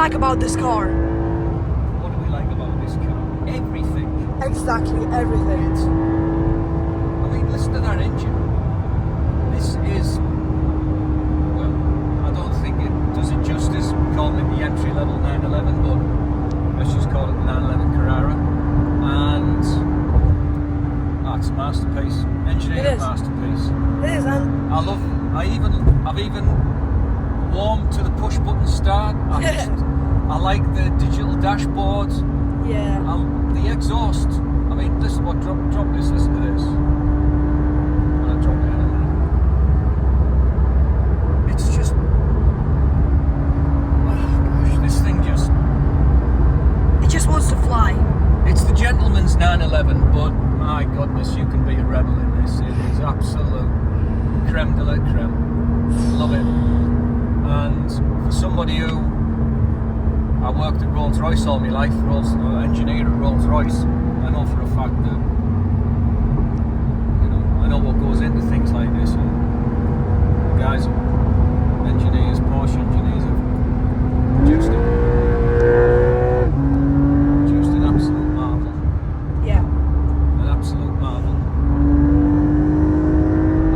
like about this car? What do we like about this car? Everything. Exactly everything. I mean, listen to that engine. This is, well, I don't think it does it justice calling it the entry level 911, but let's just call it the 911 Carrera. And that's a masterpiece. Engineering masterpiece. It is, and I've even warmed to the push button start. I like the digital dashboard. yeah. The exhaust. I mean, listen, drop this, listen to this. I'll drop it in a minute. It's just, oh gosh, this thing just, It just wants to fly. it's the gentleman's 911, but my goodness, you can be a rebel in this. It is absolute creme de la creme. Love it. And for somebody who, I worked at Rolls-Royce all my life, engineer at Rolls-Royce, I know for a fact that, you know, I know what goes into things like this, and guys, engineers, Porsche engineers have produced it. Produced an absolute marvel. Yeah. An absolute marvel.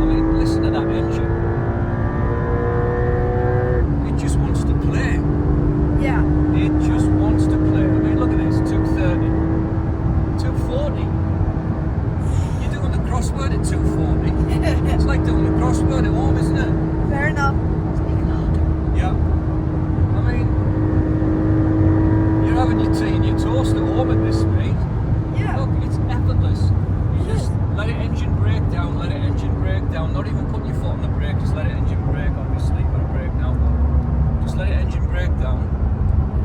I mean, listen to that engine. It just wants to play. Yeah. It just wants to play. I mean, look at this, 230, 240. You're doing the crossword at 240. It's like doing the crossword at home, isn't it? Fair enough. Speak louder. Yeah. I mean, you're having your tea and your toast at home at this speed. Yeah. Look, it's effortless. You just let it engine brake down, let it engine brake down, not even putting your foot on the brake, just let it engine brake, obviously, you've got to brake now, but just let it engine brake down.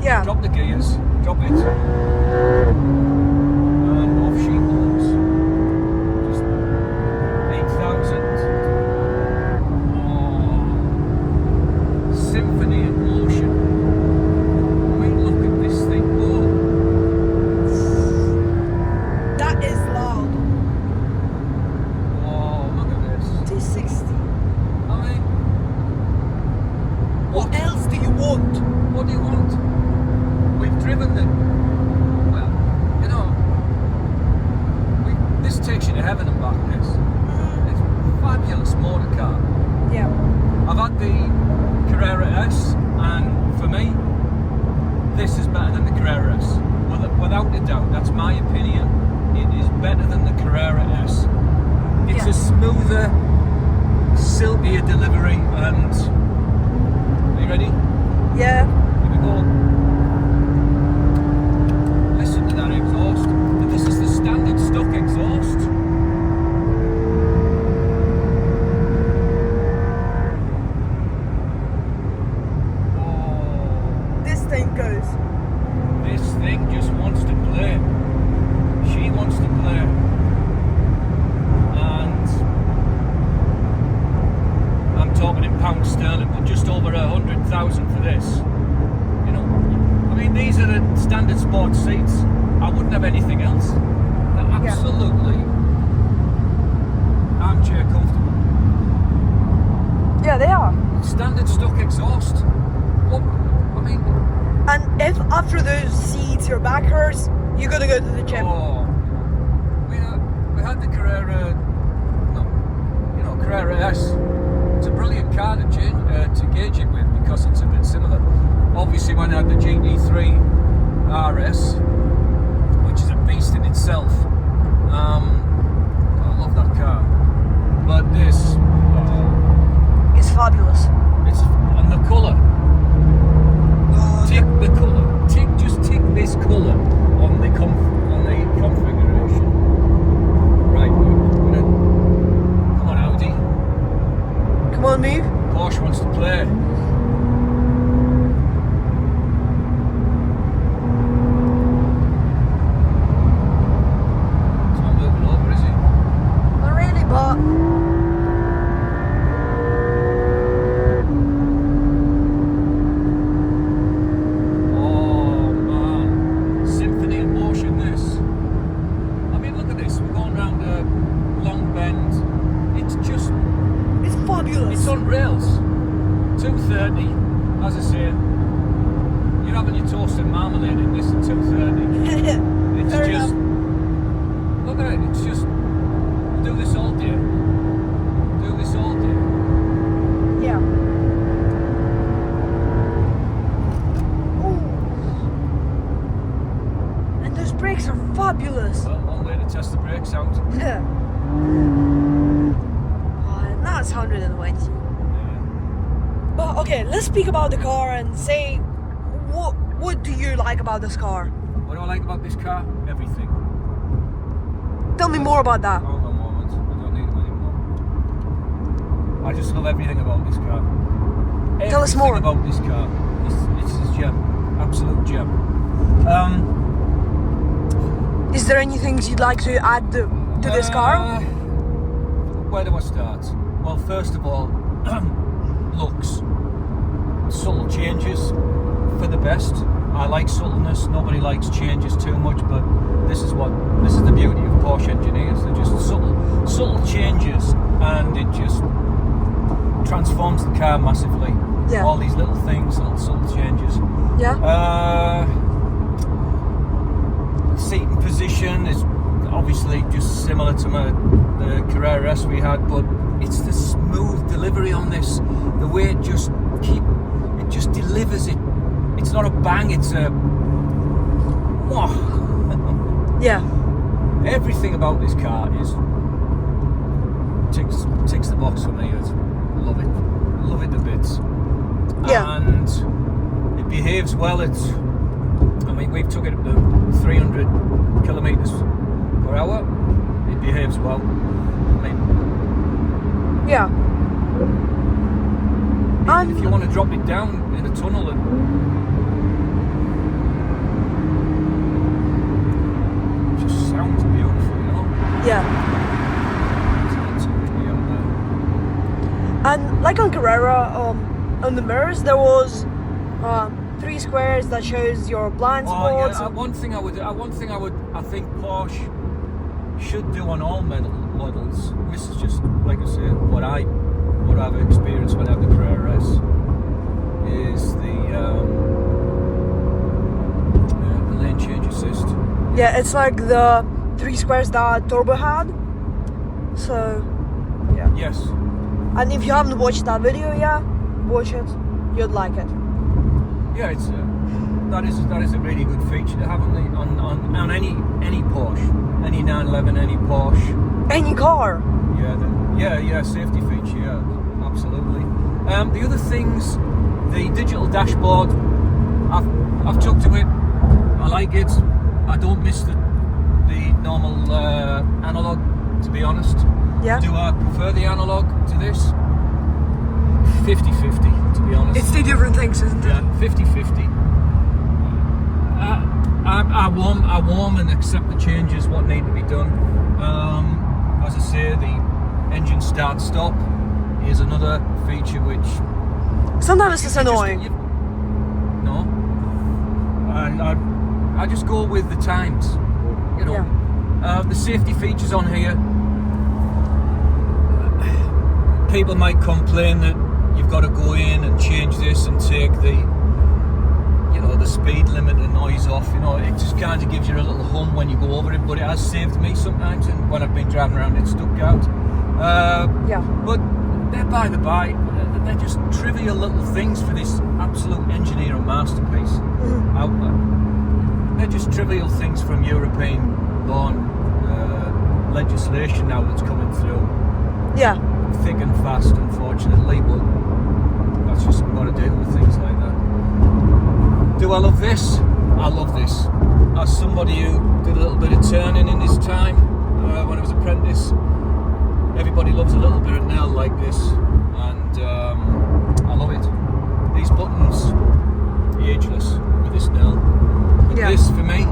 Yeah. Drop the gears, drop it, and off she goes. Just 8,000. Oh, symphony in motion. I mean, look at this thing go. That is loud. Oh, look at this. 260. I mean, What else do you want? what do you want? We've driven the, well, you know, this takes you to heaven and back, this. It's a fabulous motor car. Yeah. I've had the Carrera S, and for me, this is better than the Carrera S. Without a doubt, that's my opinion. It is better than the Carrera S. It's Yeah. a smoother, silkier delivery, and, are you ready? Yeah. Here we go. Listen to that exhaust. And this is the standard stock exhaust. Oh, This thing goes. this thing just wants to play. She wants to play. And I'm talking in pounds sterling, but just over 100,000 for this. You know, I mean, these are the standard sports seats. I wouldn't have anything else. They're absolutely armchair comfortable. Yeah, they are. Standard stock exhaust. What? I mean, And if after those seats your back hurts, you gotta go to the gym. oh, we had the Carrera, Carrera S. It's a brilliant car to gauge it with because it's a bit similar. Obviously, when I had the GT3 RS, which is a beast in itself, I love that car. But this, It's fabulous. it's and the colour. Tick the colour. Just tick this colour on the configuration. Right, we're gonna, come on, Audi. Come on, move. Porsche wants to play. He's not moving over, is he? Not really, but Oh man, symphony of motion. This. I mean, look at this. We're going round a long bend. It's just, it's fabulous. it's on rails. 230, as I say. you're having your toast and marmalade in this at 2:30. It's Fair just enough. look at it. It's just do this all day. Do this all day. Yeah. Ooh. And those brakes are fabulous. Well, one way to test the brakes out. Yeah. Oh, now it's 120. Yeah. But okay, let's speak about the car and say what do you like about this car? What do I like about this car? Everything. Tell me more about that. Hold on a moment. I don't need them anymore. I just love everything about this car. Tell us more. Everything about this car. It's a gem. Absolute gem. Is there anything you'd like to add to this car? Where do I start? Well, first of all, looks. Subtle changes for the best. I like subtleness. Nobody likes changes too much, but this is the beauty of Porsche engineers. They're just subtle changes, and it just transforms the car massively. Yeah. All these little things, little subtle changes. Yeah. Seating position is obviously just similar to the Carrera S we had, but it's the smooth delivery on this. The way it just delivers it. It's not a bang. It's a. Yeah. Everything about this car is ticks the box for me. Love it to bits. Yeah. And it behaves well. We've took it up to 300 kilometers per hour. It behaves well. Yeah. Even if you want to drop it down in a tunnel and it just sounds beautiful, you know. Yeah. And like on Carrera, on the mirrors there was 3 squares that shows your blind spots. Yeah, one thing I think Porsche should do on all models. This is just like I said, what I've experienced when I have the Carrera S is the lane change assist. Yeah, it's like the 3 squares that Turbo had. So, yeah. Yes. And if you haven't watched that video yet, watch it. You'd like it. Yeah, it's that is a really good feature to have on any Porsche, any 911, any Porsche, any car. Yeah, safety feature. Yeah, absolutely. The other things, the digital dashboard, I've took to it. I like it. I don't miss the normal analog, to be honest. Yeah. Do I prefer the analog to this? 50-50, to be honest. It's 2 different things, isn't it? Yeah, 50-50. I warm and accept the changes, what need to be done. As I say, the engine start-stop is another feature which... Sometimes it's just annoying. No. I just go with the times, you know. Yeah. The safety features on here, people might complain that you've got to go in and change this and take the speed limit and noise off. It just kind of gives you a little hum when you go over it, but it has saved me sometimes, and when I've been driving around in Stuttgart. Yeah. But they're by the by. They're just trivial little things for this absolute engineering masterpiece. They're just trivial things from European-born legislation now that's coming through. Yeah. Thick and fast, unfortunately, but that's just what we've got to do with things like that. Do I love this? I love this. As somebody who did a little bit of turning in his time when I was apprentice, everybody loves a little bit of nail like this, and I love it. These buttons, ageless with this nail. But this, for me,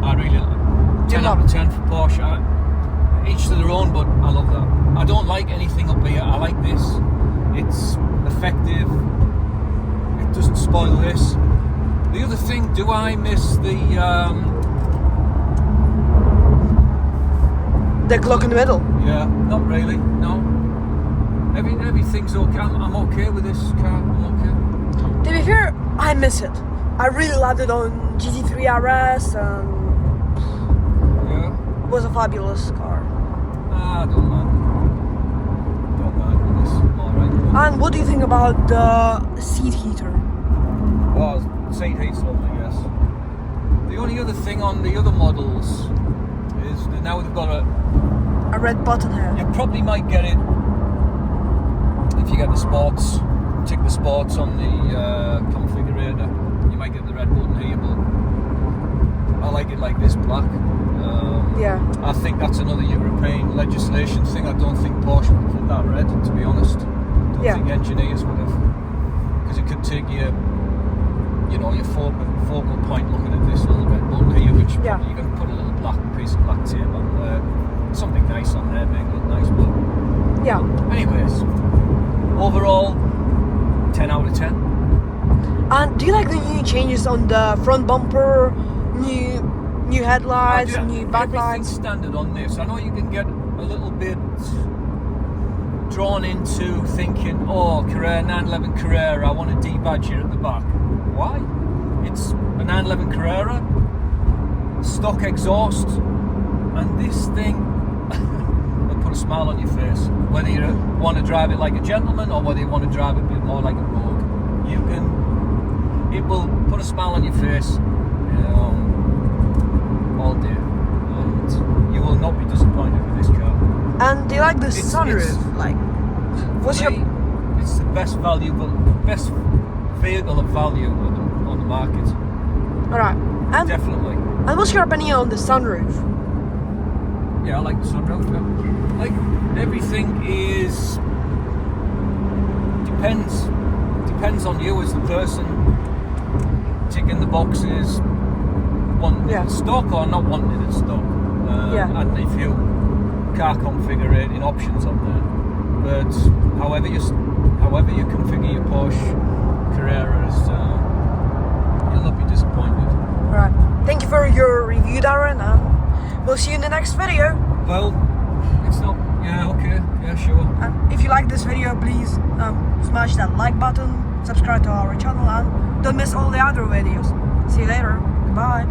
I really like. 10 out of 10 for Porsche. Each to their own, but I love that. I don't like anything up here. I like this. It's effective. It doesn't spoil this. The other thing, do I miss the clock in the middle? Yeah, not really. No. Everything's okay. I'm okay with this car. I'm okay. To be fair, I I miss it. I really loved it on GT3 RS, and Yeah. it was a fabulous car. I don't mind. Don't mind with this. I'm alright. And what do you think about the seat heater? Well, seat heat's lovely, yes. The only other thing on the other models is that now they've got A red button here. you probably might get it if you get the sports, tick the sports on the configurator. You might get the red button here, but I like it like this, black. Yeah. I think that's another European legislation thing. I don't think Porsche would put that red, to be honest. Don't Yeah. think engineers would have, because it could take your focal point looking at this little red button here, which Yeah. you can put a little piece of black tape on there, something nice on there, make it look nice. But Yeah. anyways, overall, 10 out of 10. And do you like the new changes on the front bumper, new headlights, new Everything's backlights? standard on this. I know you can get a little bit drawn into thinking, oh, Carrera 911 Carrera, I want a D-badger at the back. Why? It's a 911 Carrera, stock exhaust, and this thing will put a smile on your face. Whether you want to drive it like a gentleman or whether you want to drive it a bit more like a rogue, it will put a smile on your face all day, and you will not be disappointed with this car. And do you like the It's- sunroof? Like, what's your... Me, it's the best vehicle of value on the market. Alright. Definitely. And what's your opinion on the sunroof? Yeah, I like the sunroof. Yeah. Like everything is depends on you as the person, ticking the boxes, wanting it in stock or not wanting it in stock. And a few car configuring options on there. But however you configure your Porsche Carreras, you'll not be disappointed. Alright. Thank you for your review, Darren, and we'll see you in the next video. Well, it's not. Yeah, okay. Yeah, sure. And if you like this video, please smash that like button, subscribe to our channel, and don't miss all the other videos. See you later. Goodbye.